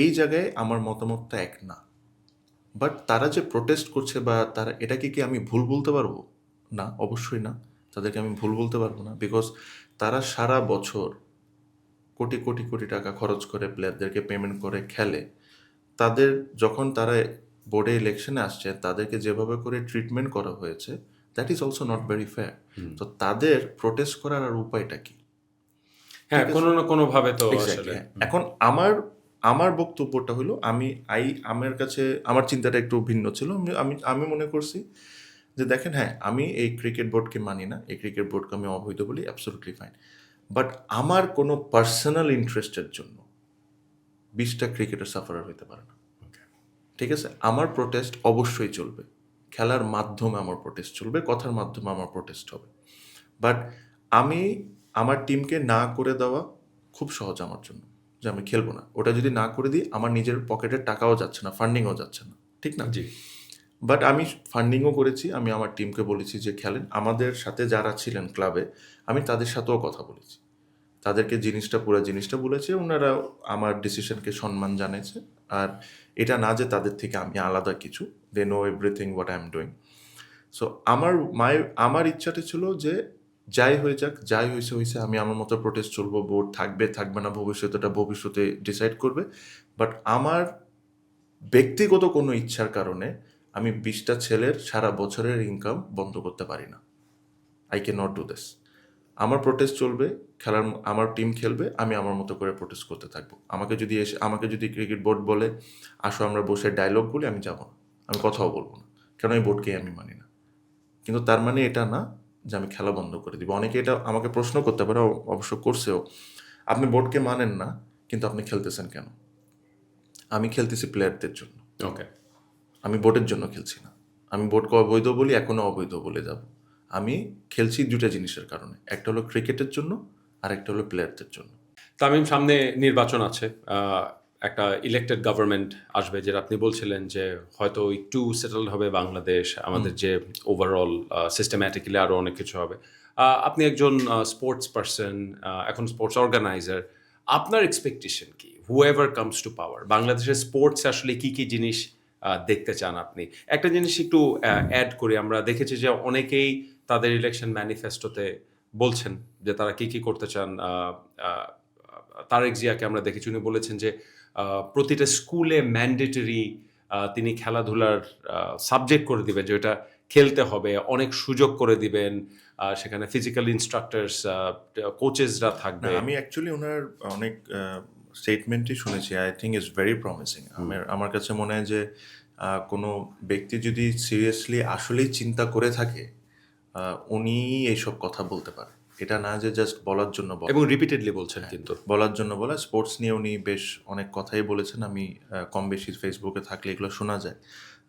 এই জায়গায় আমার মতামতটা এক না। বাট তারা যে প্রোটেস্ট করছে বা তারা এটাকে কি আমি ভুল বলতে পারবো? না, অবশ্যই না। তাদেরকে আমি ভুল বলতে পারবো না, বিকজ তারা সারা বছর কোটি কোটি কোটি টাকা খরচ করে প্লেয়ারদেরকে পেমেন্ট করে খেলে। তাদের যখন তারা বোর্ডে ইলেকশনে আসছে, তাদেরকে যেভাবে করে ট্রিটমেন্ট করা হয়েছে, that is also not very fair. তো তাদের প্রোটেস্ট করার আর উপায়টা কি? হ্যাঁ, কোনো না কোনো ভাবে তো Exactly, আসলে হ্যাঁ। এখন আমার আমার বক্তব্যটা হলো, আমার কাছে আমার চিন্তাটা একটু ভিন্ন ছিল। আমি মনে করছি যে দেখেন, হ্যাঁ, আমি এই ক্রিকেট বোর্ডকে মানি না, এই ক্রিকেট বোর্ডকে আমি অবৈধ বলি, অ্যাবসলিউটলি ফাইন। বাট আমার কোনো পার্সোনাল ইন্টারেস্টের জন্য 20টা ক্রিকেটার সাফারার হইতে পারে না, ঠিক আছে? আমার প্রোটেস্ট অবশ্যই চলবে, খেলার মাধ্যমে আমার প্রোটেস্ট চলবে, কথার মাধ্যমে আমার প্রোটেস্ট হবে। বাট আমি আমার টিমকে না করে দেওয়া খুব সহজ আমার জন্য, যে আমি খেলবো না। ওটা যদি না করে দিই, আমার নিজের পকেটের টাকাও যাচ্ছে না, ফান্ডিংও যাচ্ছে না, ঠিক না? জি। বাট আমি ফান্ডিংও করেছি, আমি আমার টিমকে বলেছি যে খেলেন। আমাদের সাথে যারা ছিলেন ক্লাবে, আমি তাদের সাথেও কথা বলেছি, তাদেরকে পুরো জিনিসটা বলেছে, ওনারা আমার ডিসিশনকে সম্মান জানিয়েছে। আর এটা না যে তাদের থেকে আমি আলাদা কিছু, they know everything what I am doing. So আমার ইচ্ছাটা ছিল যে যাই হয়ে যাক, যাই হয়েছে, আমি আমার মতো প্রোটেস্ট চলবো, বোর্ড থাকবে থাকবে না ভবিষ্যতে ডিসাইড করবে। বাট আমার ব্যক্তিগত কোনো ইচ্ছার কারণে আমি 20টা ছেলের সারা বছরের ইনকাম বন্ধ করতে পারি না। I can not do this. আমার প্রোটেস্ট চলবে, আমার টিম খেলবে, আমি আমার মতো করে প্রোটেস্ট করতে থাকবো। আমাকে যদি ক্রিকেট বোর্ড বলে আসো আমরা বসে ডায়লগ বলি, আমি যাব না, আমি কথাও বলবো না, কেন এই বোর্ডকে আমি মানি না। কিন্তু তার মানে এটা না যে আমি খেলা বন্ধ করে দিব। অনেকে এটা আমাকে প্রশ্ন করতে পারে, অবশ্য করছেও, আপনি বোর্ডকে মানেন না কিন্তু আপনি খেলতেছেন কেন? আমি খেলতেছি প্লেয়ারদের জন্য, ওকে। আমি বোর্ডের জন্য খেলছি না। আমি বোর্ডকে অবৈধ বলি, এখনো অবৈধ বলে যাব। আমি খেলছি দুটা জিনিসের কারণে, একটা হলো ক্রিকেটের জন্য, আর একটা হলো প্লেয়ারদের জন্য। তামিম, সামনে নির্বাচন আছে, একটা ইলেক্টেড গভর্নমেন্ট আসবে, যেটা আপনি বলছিলেন যে হয়তো একটু সেটেলড হবে বাংলাদেশ, আমাদের যে ওভারঅল সিস্টেম্যাটিক্যালি আরও অনেক কিছু হবে। আপনি একজন স্পোর্টস পারসন, এখন স্পোর্টস অর্গানাইজার, আপনার এক্সপেকটেশন কি হুএভার কামস টু পাওয়ার, বাংলাদেশের স্পোর্টস আসলে কি কি জিনিস দেখতে চান আপনি? একটা জিনিস একটু অ্যাড করি, আমরা দেখেছি যে অনেকেই তাদের ইলেকশন ম্যানিফেস্টোতে বলছেন যে তারা কি কি করতে চান। তারেক জিয়াকে আমরা দেখেছি, উনি বলেছেন যে প্রতিটা স্কুলে ম্যান্ডেটরি তিনি খেলাধুলার সাবজেক্ট করে দিবেন, যে ওটা খেলতে হবে, অনেক সুযোগ করে দিবেন, সেখানে ফিজিক্যাল ইনস্ট্রাক্টরস, কোচেসরা না, থাকবে। আমি অ্যাকচুয়ালি ওনার অনেক স্টেটমেন্টই শুনেছি, I think is very promising. আমার কাছে মনে হয় যে কোনো ব্যক্তি যদি সিরিয়াসলি আসলেই চিন্তা করে থাকে, উনি এইসব কথা বলতে পারে। এটা না যে জাস্ট বলার জন্য বলে। এবং রিপিটেডলি বলছেন কিন্তু। বলার জন্য বলা। স্পোর্টস নিয়ে উনি বেশ অনেক কথাই বলেছেন, আমি কম বেশি ফেসবুকে থাকলে এগুলো শোনা যায়।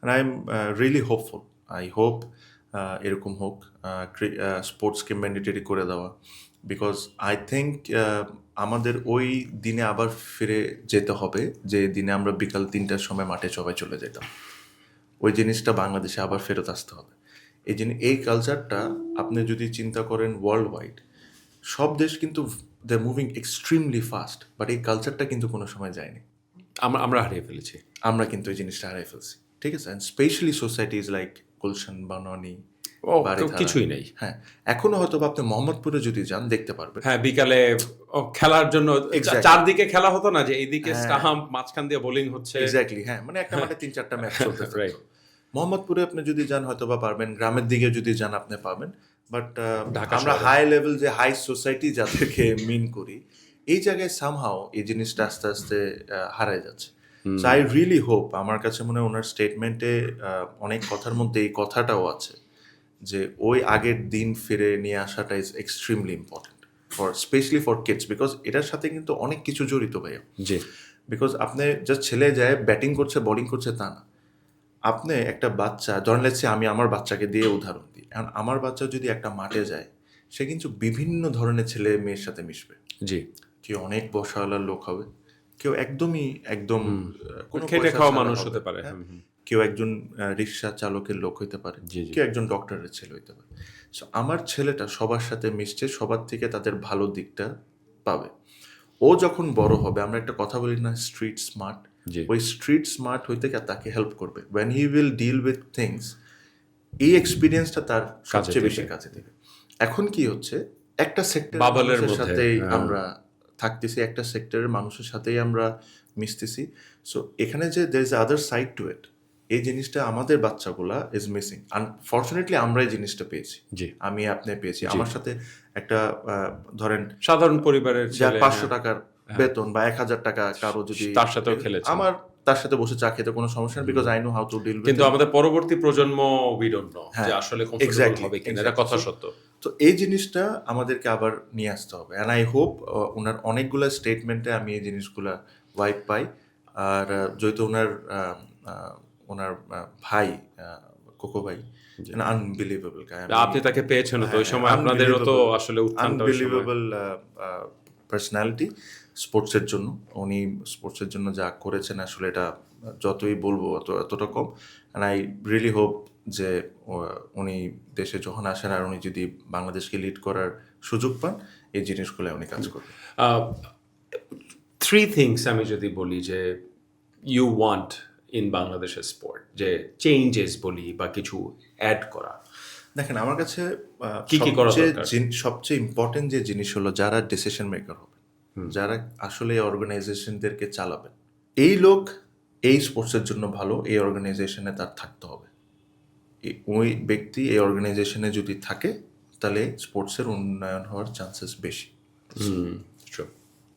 আর I am really hopeful, I hope এরকম হোক, স্পোর্টসকে ম্যান্ডেটরি করে দেওয়া। বিকজ আই থিঙ্ক আমাদের ওই দিনে আবার ফিরে যেতে হবে, যে দিনে আমরা বিকাল 3টার সময় মাঠে সবাই চলে যেতাম। ওই জিনিসটা বাংলাদেশে আবার ফেরত আসতে হবে। এই কালচারটা আপনি যদি চিন্তা করেন ওয়ার্ল্ড ওয়াইড, সব দেশ কিন্তু দে মুভিং এক্সট্রিমলি ফাস্ট, বাট এই কালচারটা কিন্তু কোনো সময় যায়নি। আমরা হারিয়ে ফেলেছি। আমরা কিন্তু এই জিনিসটা হারিয়ে ফেলছি, ঠিক আছে? And specially societies like Gulshan, Banani, Baridhara, কিছুই নেই। হ্যাঁ, এখনো হয়তো আপনি মোহাম্মদপুরে যদি যান দেখতে পারবেন। হ্যাঁ, বিকালে খেলার জন্য Exactly. চারদিকে খেলা হতো না, যে এইদিকে হ্যাঁ। স্টাম্প, মাঝখান দিয়ে বোলিং হচ্ছে। এক্স্যাক্টলি, হ্যাঁ, মানে একটা মাঠে 3-4টা ম্যাচ চলতে Right. থাকতো। মোহাম্মদপুরে আপনি যদি যান হয়তো বা পারবেন, গ্রামের দিকে যদি যান আপনি পাবেন। বাট ঢাকা আমরা শহরে। হাই লেভেল, যে হাই সোসাইটি যাদেরকে মিন করি, এই জায়গায় সামহাও এই জিনিসটা আস্তে আস্তে হারায় যাচ্ছে। সো আই রিয়েলি হোপ, আমার কাছে মনে হয় ওনার স্টেটমেন্টে অনেক কথার মধ্যে এই কথাটাও আছে যে ওই আগের দিন ফিরে নিয়ে আসাটা is extremely important specially for kids, because এটার সাথে কিন্তু অনেক কিছু জড়িত ভাইয়া। জি। বিকজ আপনি জাস্ট ছেলে যায় ব্যাটিং করছে বোলিং করছে তা না। আপনি একটা বাচ্চা, ধরেন লেটস সে আমি আমার বাচ্চাকে দিয়ে উদাহরণ দিই, এখন আমার বাচ্চা যদি একটা মাঠে যায়, সে কিন্তু বিভিন্ন ধরনের ছেলে মেয়ের সাথে মিশবে। জি। কেউ অনেক বসাওয়ালার লোক হবে, কেউ একদমই একদম কোনো খেটে পয়সা খাওয়া ছাড়া মানুষ হবে, হতে পারে। হ্যাঁ? হুম, হুম। কেউ একজন রিক্সা চালকের লোক হইতে পারে, জি, জি। কেউ একজন ডক্টরের ছেলে হইতে পারে। সো আমার ছেলেটা সবার সাথে মিশছে, সবার থেকে তাদের ভালো দিকটা পাবে। ও যখন বড় হবে, আমরা একটা কথা বলি না, স্ট্রিট স্মার্ট, জি। ওই স্ট্রিট স্মার্ট হইতে তাকে হেল্প করবে। when he will deal with things, এই এক্সপিরিয়েন্সটা তার সবচেয়ে দিবে। বেশি কাজে দেবে। এখন কি হচ্ছে, একটা সেক্টরের বাবলের মানুষের মধ্যে, সাথেই হ্যাঁ। আমরা থাকতেছি, একটা সেক্টরের মানুষের সাথেই আমরা মিশতেছি। সো এখানে যে there is other side to it, এই জিনিসটা আমাদের বাচ্চাগুলা ইজ মিসিং। আনফর্চুনেটলি আমরা এই জিনিসটা পেয়েছি, জি। আমি আপনি পেয়েছি। আমার সাথে একটা ধরেন সাধারণ পরিবারের যার ছেলে, 500 হ্যাঁ। টাকার বেতন বা 1000 টাকা কারো যদি, তার সাথেও খেলেছেন। আমার তার সাথে বসে চা খেতে কোনো সমস্যা নেই, because I know how to deal with. কিন্তু আমাদের পরবর্তী প্রজন্ম উই ডোন্ট নো যে হ্যাঁ, আসলে কমফোর্টেবল exactly, হবে কিনা, এটা exactly. কথা So, সত্য। তো এই জিনিসটা আমাদেরকে আবার নিয়ে আসতে হবে, অ্যান্ড আই হোপ ওনার অনেকগুলো স্টেটমেন্টে আমি এই জিনিসগুলা ওয়াইপ পাই। আর যেহেতু ওনার ভাই কোকো ভাই আনবিলিভেবল গাই, আপনি তাকে পেয়েছেন তো ওই সময়, আপনাদেরও তো আসলে উত্থানটা ওই সময়। আনবিলিভেবল পার্সোনালিটি স্পোর্টসের জন্য। উনি স্পোর্টসের জন্য যা করেছেন আসলে এটা যতই বলবো এতটা কম। অ্যান্ড আই রিয়েলি হোপ যে উনি দেশে যখন আসেন আর উনি যদি বাংলাদেশকে লিড করার সুযোগ পান, এই জিনিসগুলো উনি কাজ করবেন। 3 থিংস আমি যদি বলি যে ইউ ওয়ান্ট ইন বাংলাদেশের স্পোর্ট, যে চেঞ্জেস বলি বা কিছু অ্যাড করা। দেখেন, আমার কাছে কি কি করা দরকার? সবচেয়ে ইম্পর্টেন্ট যে জিনিস হলো, যারা ডিসিশন মেকার হবে, যারা আসলে এই অর্গানাইজেশনদেরকে চালাবেন, এই লোক এই স্পোর্টসের জন্য ভালো, এই অর্গানাইজেশনে তার থাকতে হবে। ওই ব্যক্তি এই অর্গানাইজেশনে যদি থাকে, তাহলে স্পোর্টসের উন্নয়ন হওয়ার চান্সেস বেশি।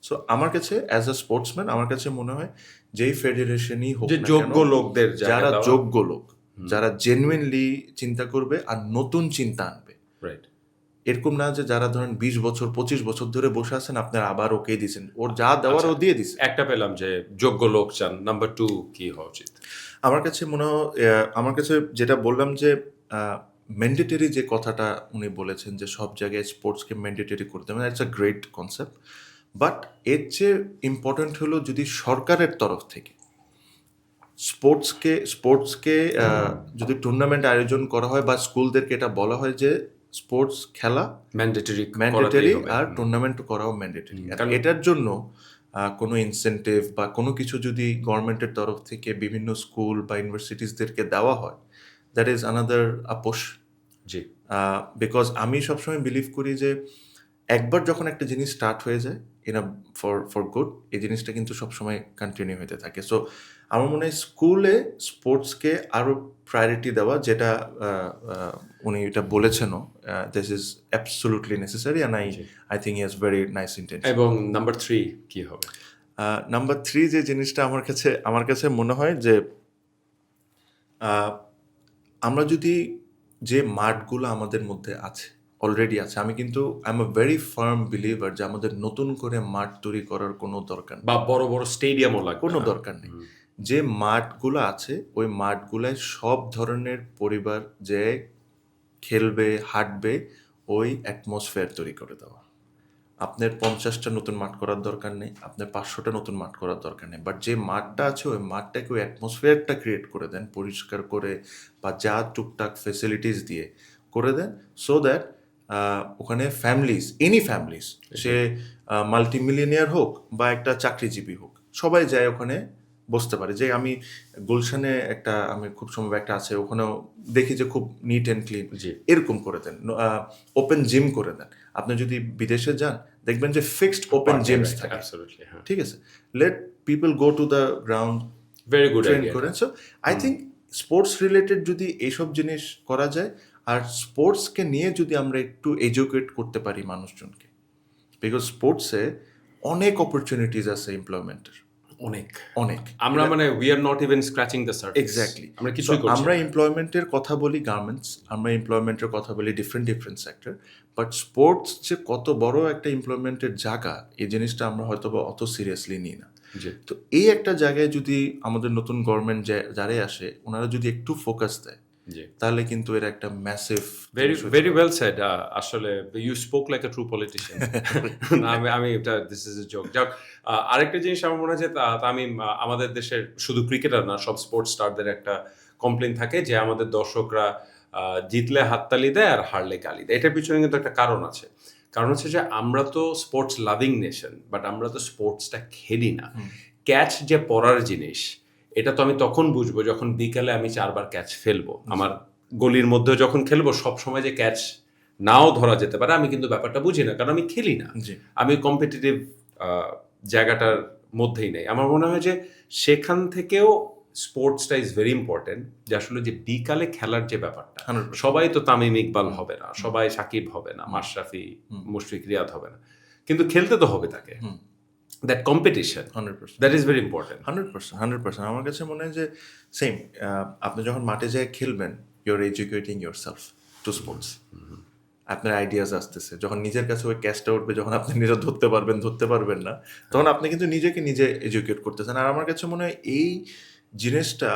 সো আমার কাছে অ্যাজ আ স্পোর্টসম্যান আমার কাছে মনে হয় যেই ফেডারেশনই হোক যে না যোগ্য কেন, লোকদের জায়গা যারা দেওয়া। যোগ্য লোক, যারা জেনুইনলি চিন্তা করবে আর নতুন চিন্তা আনবে। রাইট। এরকম না যে যারা ধরেন 20 বছর 25 বছর ধরে বসে আছেন, আপনার আবার ওকে দিয়েছেন, ওর যা দেওয়ার ও দিয়ে দিছে। একটা পেলাম যে যোগ্য লোক চান। নাম্বার 2 কি হওয়া উচিত? আমার কাছে মনে হয়, আমার কাছে যেটা বললাম যে ম্যান্ডেটরি যে কথাটা উনি বলেছেন যে সব জায়গায় স্পোর্টসকে ম্যান্ডেটরি করতে হবে, it's a great concept. But এর চেয়ে ইম্পর্টেন্ট হলো যদি সরকারের তরফ থেকে স্পোর্টসকে যদি টুর্নামেন্ট আয়োজন করা হয় বা স্কুলদেরকে এটা বলা হয় যে স্পোর্টস খেলা ম্যান্ডেটরি আর টুর্নামেন্ট করাও ম্যান্ডেটরি। এটার জন্য কোনো ইনসেন্টিভ বা কোনো কিছু যদি গভর্নমেন্টের তরফ থেকে বিভিন্ন স্কুল বা ইউনিভার্সিটিসদেরকে দেওয়া হয়, দ্যাট ইজ আনাদার আপোষ। জি। বিকজ আমি সবসময় বিলিভ করি যে একবার যখন একটা জিনিস স্টার্ট হয়ে যায় ফর গুড, এই জিনিসটা কিন্তু সবসময় কন্টিনিউ হতে থাকে। সো আমার মনে হয় স্কুলে স্পোর্টসকে আরও প্রায়োরিটি দেওয়া, যেটা উনি এটা বলেছেনও, this is absolutely necessary, and I think he has very nice intention. এবং নাম্বার 3 কি হবে? নাম্বার 3 যে জিনিসটা আমার কাছে মনে হয় যে আমরা যদি যে মাঠগুলো আমাদের মধ্যে আছে, অলরেডি আছে, আমি কিন্তু I am a very farm believer যে আমাদের নতুন করে মাঠ তৈরি করার কোনো দরকার নেই, বা বড় বড় স্টেডিয়ামও লাগবে কোনো না। দরকার নেই। যে মাঠগুলো আছে ওই মাঠগুলায় সব ধরনের পরিবার যে খেলবে, হাঁটবে, ওই অ্যাটমসফিয়ার তৈরি করে দেওয়া। আপনার 50টা নতুন মাঠ করার দরকার নেই, আপনার 500টা নতুন মাঠ করার দরকার নেই, বাট যে মাঠটা আছে ওই মাঠটাকে ওই অ্যাটমসফিয়ারটা ক্রিয়েট করে দেন, পরিষ্কার করে বা যা টুকটাক ফেসিলিটিস দিয়ে করে দেন, সো দ্যাট ওখানে এনি ফ্যামিলিজ, সে মাল্টিমিলিয়নিয়ার হোক বা একটা চাকরিজীবী হোক, সবাই যায় ওখানে বসতে পারে। যে আমি গুলশানে আমি খুব সম্ভব একটা আছে, ওখানেও দেখি যে খুব নিট অ্যান্ড ক্লিন, এরকম করে দেন। ওপেন জিম করে দেন। আপনি যদি বিদেশে যান দেখবেন যে ফিক্সড ওপেন জিমস থাকে, ঠিক আছে? Let people go to the ground, very good train করেন। So I think sports related যদি এইসব জিনিস করা যায়, আর স্পোর্টসকে নিয়ে যদি আমরা একটু এডুকেট করতে পারি মানুষজনকে, বিকজ স্পোর্টসে অনেক অপরচুনিটিস আছে এমপ্লয়মেন্টের, অনেক। আমরা মানে we are not even scratching the surface. Exactly. আমরা কিছুই করছি না। আমরা এমপ্লয়মেন্টের কথা বলি গার্মেন্টস, আমরা এমপ্লয়মেন্টের কথা বলি ডিফারেন্ট সেক্টর, বাট স্পোর্টস যে কত বড় একটা এমপ্লয়মেন্টের জায়গা, এই জিনিসটা আমরা হয়তো বা অত সিরিয়াসলি নিই না। তো এই একটা জায়গায় যদি আমাদের নতুন গভর্নমেন্ট যারাই আসে, ওনারা যদি একটু ফোকাস দেয়, জি তাহলে কিন্তু এর একটা massive very very well said আসলে you spoke like a true politician আমি এটা দিস ইজ এ জোক যাক আরেকটা জিনিস আমার মনে হয় যে তামিম আমাদের দেশের শুধু ক্রিকেটার না সব স্পোর্টস স্টারদের একটা কমপ্লেন থাকে যে আমাদের দর্শকরা জিতলে হাততালি দেয় আর হারলে গালি দেয় এটার পিছনে কিন্তু একটা কারণ আছে কারণ হচ্ছে যে আমরা তো স্পোর্টস লাভিং নেশন বাট আমরা তো স্পোর্টসটা খেলি না ক্যাচ যে পড়ার জিনিস এটা তো আমি তখন বুঝবো যখন বিকালে আমি 4 বার ক্যাচ ফেলবো আমার গলির মধ্যে যখন খেলবো সব সময় যে ক্যাচ নাও ধরা যেতে পারে আমি কিন্তু ব্যাপারটা বুঝি না কারণ আমি খেলি না জি আমি কম্পিটিটিভ জায়গাটার মধ্যেই নেই আমার মনে হয় যে সেখান থেকেও স্পোর্টসটা ইজ ভেরি ইম্পর্টেন্ট যে আসলে যে বিকালে খেলার যে ব্যাপারটা 100% সবাই তো তামিম ইকবাল হবে না সবাই সাকিব হবে না মাশরাফি মুশফিক রিয়াদ হবে না কিন্তু খেলতে তো হবে তাকে that competition 100%. That is very important 100%. আমার কাছে মনে হয় যে সেম আপনি যখন মাঠে যেয়ে খেলবেন your educating your self to sports আপনার আইডিয়াস আসতেছে যখন নিজের কাছে ওই ক্যাচটা উঠবে যখন আপনি নিজে ধরতে পারবেন না তখন আপনি কিন্তু নিজেকে নিজে এডুকেট করতেছেন আর আমার কাছে মনে হয় এই জিনিসটা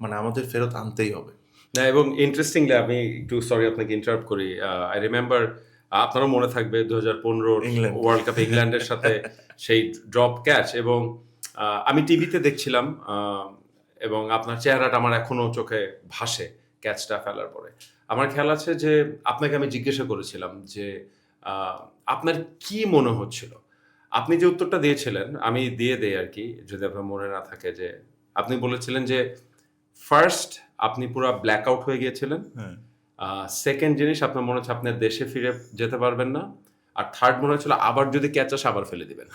মানে আমাদের ফেরত আনতেই হবে না এবং ইন্টারেস্টিংলি আমি একটু সরি আপনাকে ইন্টারাপ্ট করি আই রিমেম্বার আপনারও মনে থাকবে 2015 ইংল্যান্ড। ওয়ার্ল্ড কাপ ইংল্যান্ডের সাথে সেই ড্রপ ক্যাচ এবং আমি টিভিতে দেখছিলাম এবং আপনার চেহারাটা আমার এখনো চোখে ভাসে ক্যাচটা ফেলার পরে আমার খেয়াল আছে যে আপনাকে আমি জিজ্ঞাসা করেছিলাম যে আপনার কি মনে হচ্ছিল আপনি যে উত্তরটা দিয়েছিলেন আমি দিয়ে দেই আর কি যদি আপনার মনে না থাকে যে আপনি বলেছিলেন যে ফার্স্ট আপনি পুরো ব্ল্যাক আউট হয়ে গিয়েছিলেন সেকেন্ড জিনিস আপনার মনে হচ্ছে আপনার দেশে ফিরে যেতে পারবেন না আর থার্ড মনে হচ্ছিল আবার যদি ক্যাচ আসে আবার ফেলে দিবেন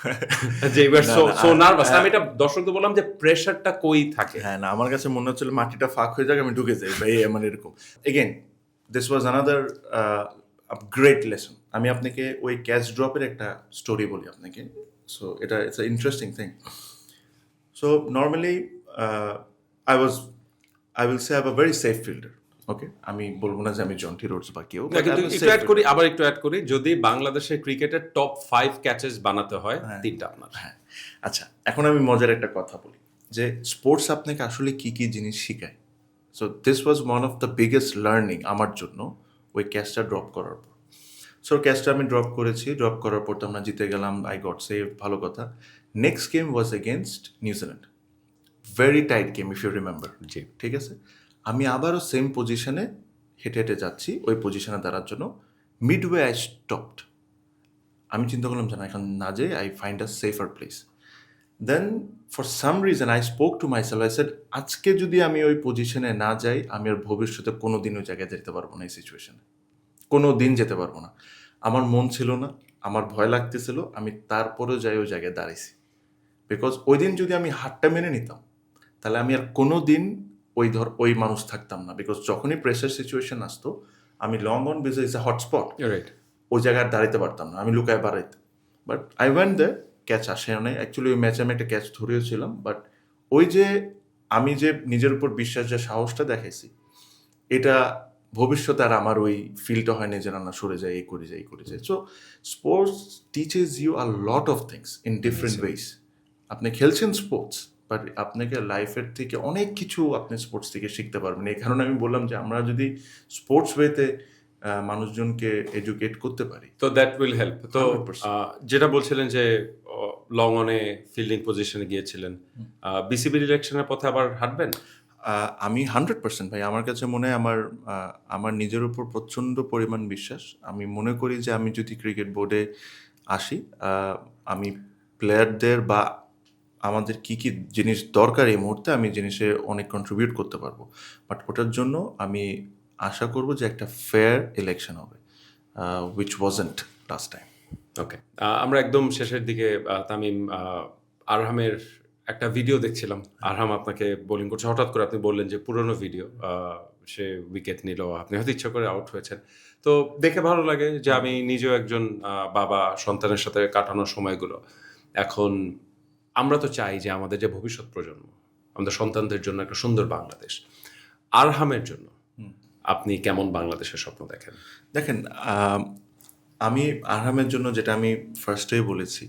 যে এবার সো নার্ভাস আমি এটা দর্শকদের বললাম যে প্রেশারটা কই থাকে হ্যাঁ না আমার কাছে মনে হচ্ছিল মাটিটা ফাঁক হয়ে যাক আমি ঢুকে যাই ভাই মানে এরকম again this was another great lesson আমি আপনাকে ওই ক্যাচ ড্রপের একটা স্টোরি বলি আপনাকে সো এটা it's a interesting thing so normally I will say I have a very safe fielder okay আমি বলবো না যে আমি জন্টি রোডস বা কেউ না, কিন্তু একটু অ্যাড করি আবার একটু অ্যাড করি যদি বাংলাদেশের ক্রিকেটের টপ 5 ক্যাচেস বানাতে হয় তিনটা আপনার হ্যাঁ আচ্ছা এখন আমি মজার একটা কথা বলি যে স্পোর্টস আপনাকে আসলে কি কি জিনিস শেখায় so this was one of the biggest learning আমার জন্য ওই ক্যাচটা ড্রপ করার পর সো ক্যাচটা আমি ড্রপ করেছি ড্রপ করার পর তো আমরা জিতে গেলাম আই গট সেভ ভালো কথা next game was against New Zealand very tight game if you remember জি ঠিক আছে আমি আবারও সেম পজিশনে হেঁটে হেঁটে যাচ্ছি ওই পজিশনে দাঁড়ার জন্য মিডওয়ে আই স্টপড আমি চিন্তা করলাম যে না এখন না যাই I find a safer place then for some reason I spoke to myself I said আজকে যদি আমি ওই পজিশনে না যাই আমি আর ভবিষ্যতে কোনো দিন ওই জায়গায় যেতে পারবো না এই সিচুয়েশনে কোনো দিন যেতে পারবো না আমার মন ছিল না আমার ভয় লাগতেছিল আমি তারপরেও যাই ওই জায়গায় দাঁড়াইছি বিকজ ওই দিন যদি আমি হারটা মেনে নিতাম তাহলে আমি আর কোনো দিন ওই মানুষ থাকতাম না বিকজ যখনই প্রেসার সিচুয়েশন আসতো আমি long on which is a hotspot right ওই জায়গায় দাঁড়াইতে পারতাম না আমি লুকায় বাড়াইতাম but I went the catch আসে নাই অ্যাকচুয়ালি ওই ম্যাচে আমি একটা ক্যাচ ধরিয়েছিলাম বাট ওই যে আমি যে নিজের উপর বিশ্বাস যে সাহসটা দেখাইছি এটা ভবিষ্যতে আর আমার ওই ফিলটা হয় না যে না সরে যায় এই করে যায় so sports teaches you a lot of things in different ways আপনি খেলছেন স্পোর্টস বাট আপনাকে লাইফের থেকে অনেক কিছু আপনি স্পোর্টস থেকে শিখতে পারবেন এই কারণে আমি বললাম যে আমরা যদি স্পোর্টস ওয়েতে মানুষজনকে এডুকেট করতে পারি তো দ্যাট উইল হেল্প তো 100%. যেটা বলছিলেন যে লং অনে ফিল্ডিং পজিশনে গিয়েছিলেন বিসিবির ইলেকশনের পথে আবার হাঁটবেন আমি 100% ভাই আমার কাছে মনে হয় আমার নিজের উপর প্রচণ্ড পরিমাণ বিশ্বাস আমি মনে করি যে আমি যদি ক্রিকেট বোর্ডে আসি আমি প্লেয়ারদের বা আমাদের কি কি জিনিস দরকার এই মুহূর্তে আমি জিনিসে অনেক কন্ট্রিবিউট করতে পারবো বাট ওটার জন্য আমি আশা করব যে একটা ফেয়ার ইলেকশন হবে which wasn't last time okay আমরা একদম শেষের দিকে তামিম আরহামের একটা ভিডিও দেখছিলাম আরহাম আপনাকে বোলিং করছে হঠাৎ করে আপনি বললেন যে পুরনো ভিডিও সে উইকেট নিল আপনি হয়তো ইচ্ছা করে আউট হয়েছেন তো দেখে ভালো লাগে যে আমি নিজেও একজন বাবা সন্তানের সাথে কাটানোর সময়গুলো এখন আমরা তো চাই যে আমাদের যে ভবিষ্যৎ প্রজন্ম আমাদের সন্তানদের জন্য একটা সুন্দর বাংলাদেশ আরহামের জন্য আপনি কেমন বাংলাদেশের স্বপ্ন দেখেন দেখেন আমি আরহামের জন্য যেটা আমি ফার্স্টেই বলেছি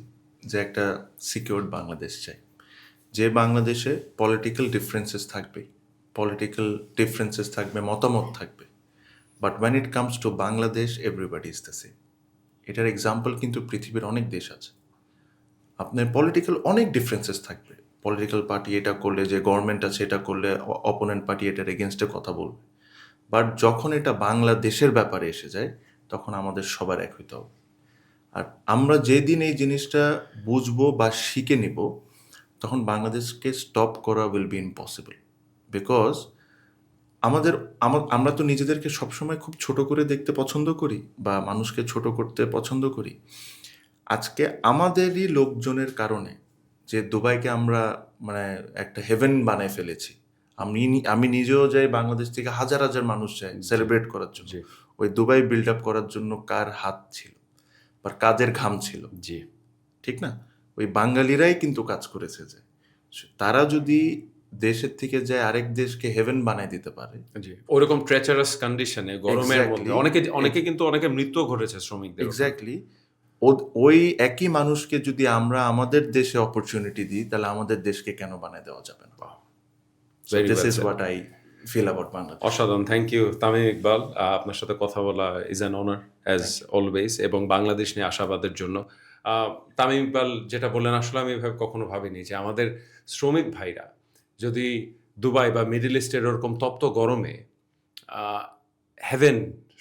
যে একটা সিকিউরড বাংলাদেশ চাই যে বাংলাদেশে পলিটিক্যাল ডিফারেন্সেস থাকবেই পলিটিক্যাল ডিফারেন্সেস থাকবে, মতামত থাকবে, but when it comes to Bangladesh everybody is the same. এটার এক্সাম্পল কিন্তু পৃথিবীর অনেক দেশ আছে। আপনার পলিটিক্যাল অনেক ডিফারেন্সেস থাকবে, পলিটিক্যাল পার্টি এটা করলে, যে গভর্নমেন্ট আছে এটা করলে অপোনেন্ট পার্টি এটার এগেনস্টে কথা বলবে, বাট যখন এটা বাংলাদেশের ব্যাপারে এসে যায় তখন আমাদের সবার এক হইতে হবে। আর আমরা যেদিন এই জিনিসটা বুঝবো বা শিখে নিব, তখন বাংলাদেশকে স্টপ করা উইল বি ইম্পসিবল। বিকজ আমরা তো নিজেদেরকে সবসময় খুব ছোট করে দেখতে পছন্দ করি বা মানুষকে ছোট করতে পছন্দ করি। আজকে আমাদেরই লোকজনের কারণে যে দুবাইকে আমরা মানে একটা হেভেন বানায় ফেলেছি। আমি নিজেও যাই, বাংলাদেশ থেকে হাজার হাজার মানুষ যায় সেলিব্রেট করার জন্য। জি ওই দুবাই বিল্ড আপ করার জন্য কার হাত ছিল বা কাদের ঘাম ছিল? জি ঠিক না? ওই বাঙালিরাই কিন্তু কাজ করেছে। যে তারা যদি দেশের থেকে যায় আরেক দেশকে হেভেন বানায় দিতে পারে, জি ওরকম ট্রেচারাস কন্ডিশনে গরমের মধ্যে Exactly. অনেকে মৃত্যু ঘটেছে শ্রমিকদের উপর। এক্স্যাক্টলি ওই একই মানুষকে যদি আমরা আমাদের দেশে অপরচুনিটি দিই, তাহলে আমাদের দেশকে কেন বানায় দেওয়া যাবে না? Very this well is said. What I feel about Bangladesh. অসাধারণ, থ্যাংক ইউ তামিম ইকবাল। আপনার সাথে কথা বলা is an honour as always, এবং বাংলাদেশ নিয়ে আশাবাদের জন্য। তামিম ইকবাল যেটা বললেন, আসলে আমি এভাবে কখনো ভাবিনি যে আমাদের শ্রমিক ভাইরা যদি দুবাই বা মিডল ইস্টের ওরকম তপ্ত গরমে হেভেন,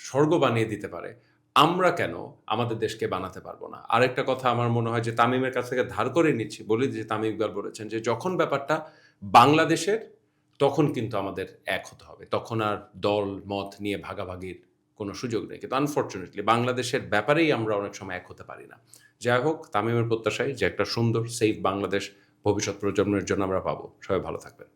স্বর্গ বানিয়ে দিতে পারে, আমরা কেন আমাদের দেশকে বানাতে পারবো না? আরেকটা কথা আমার মনে হয় যে তামিমের কাছ থেকে ধার করে নিচ্ছি, বলি যে তামিম ইকবাল বলেছেন যে যখন ব্যাপারটা বাংলাদেশের, তখন কিন্তু আমাদের এক হতে হবে, তখন আর দল মত নিয়ে ভাগাভাগির কোনো সুযোগ নেই। কিন্তু আনফর্চুনেটলি বাংলাদেশের ব্যাপারেই আমরা অনেক সময় এক হতে পারি না। যাই হোক, তামিমের প্রত্যাশায় যে একটা সুন্দর সেফ বাংলাদেশ ভবিষ্যৎ প্রজন্মের জন্য আমরা পাবো। সবাই ভালো থাকবেন।